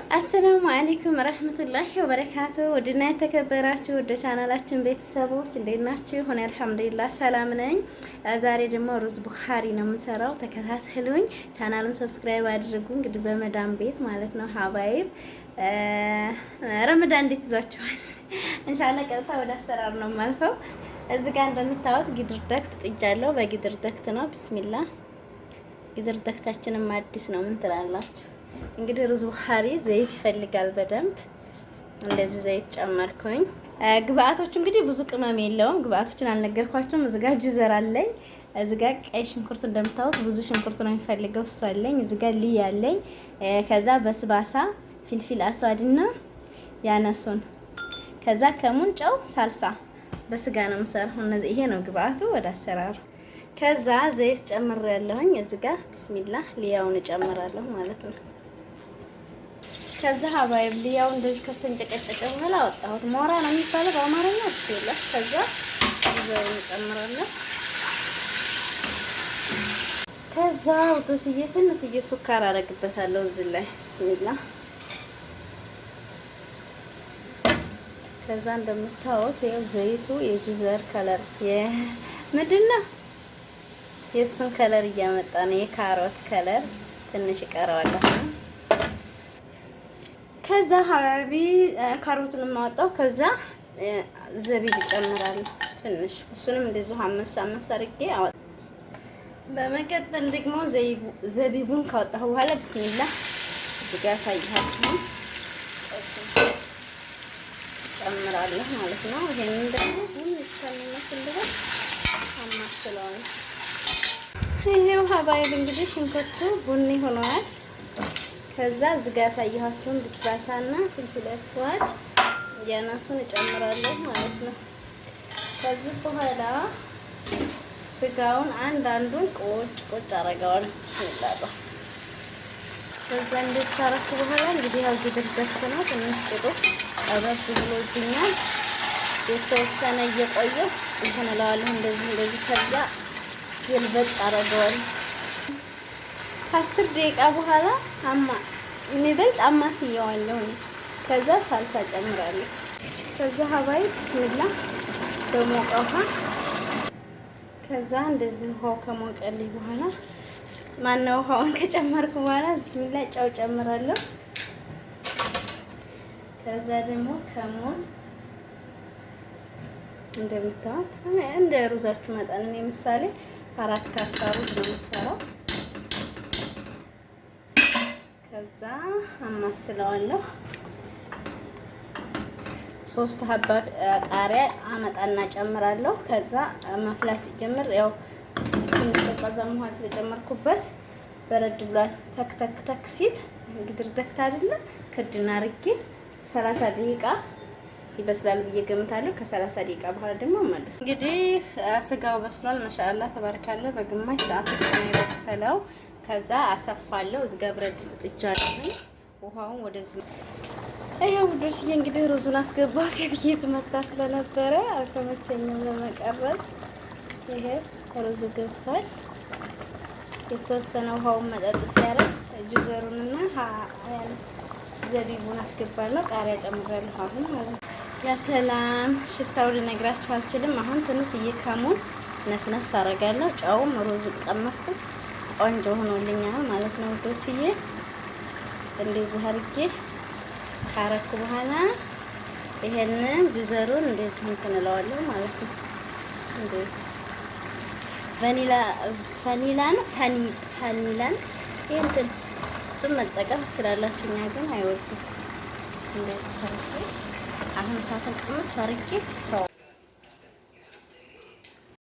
አሰላሙ አለይኩም ወራህመቱላሂ ወበረካቱ። ወድና የተከበራችሁ ወደ ቻናላችን ቤተሰቦች እንዴት ናችሁ? ሆነ አልሐምዱሊላህ ሰላም ነኝ። ዛሬ ደግሞ ሩዝ ቡኻሪ ነው የምሰራው። ተከታተሉኝ። ቻናሉን ሰብስክራይብ አድርጉ። እንግዲህ በመዳም ቤት ማለት ነው ሀባይብ ረመዳን እንዴት ይዟችኋል? ኢንሻአላህ ቀጥታ ወደ አሰራር ነው የማልፈው። እዚህ ጋር እንደምታዩት ግድር ደክት ጥጃለሁ። በግድር ደክት ነው ቢስሚላህ። ግድር ደክታችንም አዲስ ነው። ምን ትላላችሁ? እንግዲህ ሩዝ ቡኻሪ ዘይት ይፈልጋል በደንብ። እንደዚህ ዘይት ጨመርኩኝ። ግብአቶቹ እንግዲህ ብዙ ቅመም የለውም። ግብአቶቹን አልነገርኳችሁም። እዚህ ጋር ጁዘር አለኝ። እዚህ ጋር ቀይ ሽንኩርት እንደምታዩት ብዙ ሽንኩርት ነው የሚፈልገው እሱ አለኝ። እዚህ ጋር ልይ አለኝ። ከዛ በስባሳ ፊልፊል አስዋድና ያነሱን፣ ከዛ ከሙን፣ ጨው፣ ሳልሳ በስጋ ነው የምሰራው። እነዚህ ይሄ ነው ግብአቱ። ወደ አሰራሩ ከዛ ዘይት ጨምሬያለሁኝ። እዚህ ጋር ቢስሚላህ ልያውን እጨምራለሁ ማለት ነው። ከዛ ሀባይብ ልያው እንደዚህ ከተንጨቀጨቀ በኋላ አወጣሁት። ሞራ ነው የሚባለው በአማርኛ ቢስሚላህ። ከዛ ዘይት እጨምራለሁ። ከዛ ወጥቶስዬ ትንሽዬ ሱካር አደርግበታለሁ እዚህ ላይ ቢስሚላህ። ከዛ እንደምታዩት ይኸው ዘይቱ የጁዘር ከለር ምንድነው የሱን ከለር እያመጣ ነው። የካሮት ከለር ትንሽ ይቀረዋል። ከዛ ሀባቢ ካሮቱን ማወጣው። ከዛ ዘቢብ እጨምራለሁ ትንሽ፣ እሱንም እንደዚሁ አመሳ አድርጌ አወጣ። በመቀጠል ደግሞ ዘቢቡን ካወጣሁ በኋላ ቢስሚላህ እዚህ ጋር ያሳያችሁ እጨምራለሁ ማለት ነው። ይሄንን ደግሞ ትንሽ ከሚመስል ድረስ አማስለዋለሁ። ይሄው ሀባይብ እንግዲህ ሽንኩርቱ ቡኒ ሆኗል። ከዛ እዚህ ጋር ያሳየኋችሁን ብስባሳና ፍልፍል አስዋድ ያናሱን እጨምራለሁ ማለት ነው። ከዚህ በኋላ ስጋውን አንዱን ቁጭ አደርገዋለሁ ብስሚላህ። ከዛ እንደዚህ ታረኩ በኋላ እንግዲህ ያው ግድር ደፍቶ ነው ትንሽ ጥሩ አባስ ብሎኛል። የተወሰነ እየቆየሁ እንትን እለዋለሁ እንደዚህ። ከዛ ይልበጥ አደርገዋለሁ። ከ10 ደቂቃ በኋላ የሚበልጥ አማስየዋለሁ። ከዛ ሳልሳ ጨምራለሁ። ከዛ ሀባይ ቢስሚላህ በሞቀ ውሃ። ከዛ እንደዚህ ውሃው ከሞቀልኝ በኋላ ማነው ውሃውን ከጨመርኩ በኋላ ቢስሚላህ ጨው ጨምራለሁ። ከዛ ደግሞ ከሞን እንደምታዩት እንደ ሩዛችሁ መጠን ነው። ምሳሌ 4 ካሳ ሩዝ ነው የምሰራው። ከዛ አማስለዋለሁ። 3 ሀባ ቃሪያ አመጣና ጨምራለሁ። ከዛ ማፍላት ሲጀምር ያው ትንሽ ቀዝቃዛ ውሃ ስለጨመርኩበት በረድ ብሏል። ተክ ሲል ግድር ደክታ አይደለ ክድና አድርጌ 30 ደቂቃ ይበስላል ብዬ ገምታለሁ። ከ30 ደቂቃ በኋላ ደግሞ ማለት እንግዲህ ስጋው በስሏል። ማሻአላህ ተባረካለ። በግማሽ ሰዓት ውስጥ ነው የበሰለው። ከዛ አሰፋለሁ። እዚህ ጋር ብረት ድስት ጥጃለሁ። ውሃውን ወደዚህ ይሄው ውዶች እንግዲህ ሩዙን አስገባው። ሴትዬ ትመጣ ስለነበረ አልተመቸኝም ለመቀረጽ። ይሄ ሩዙ ገብቷል። የተወሰነ ውሃውን መጠጥ ሲያረግ ጁዘሩንና ዘቢቡን አስገባለሁ። ቃሪያ ጨምራለሁ አሁን ማለት ነው። ያ ሰላም ሽታው ልነግራችሁ አልችልም። አሁን ትንሽ እየከሙን ነስነስ አደርጋለሁ። ጨውም ሩዙ ቀመስኩት። ቆንጆ ሆኖልኛል ማለት ነው ውዶችዬ። እንደዚህ አድርጌ ካረኩ በኋላ ይሄንን ጁዘሩን እንደዚህ እንትን እለዋለሁ ማለት ነው። እንደዚህ ቫኒላን እንትን እሱም መጠቀም ትችላላችሁ። እኛ ግን አይወዱም። እንደዚህ አድርጌ አሁን እሳቱን ቅምስ አድርጌ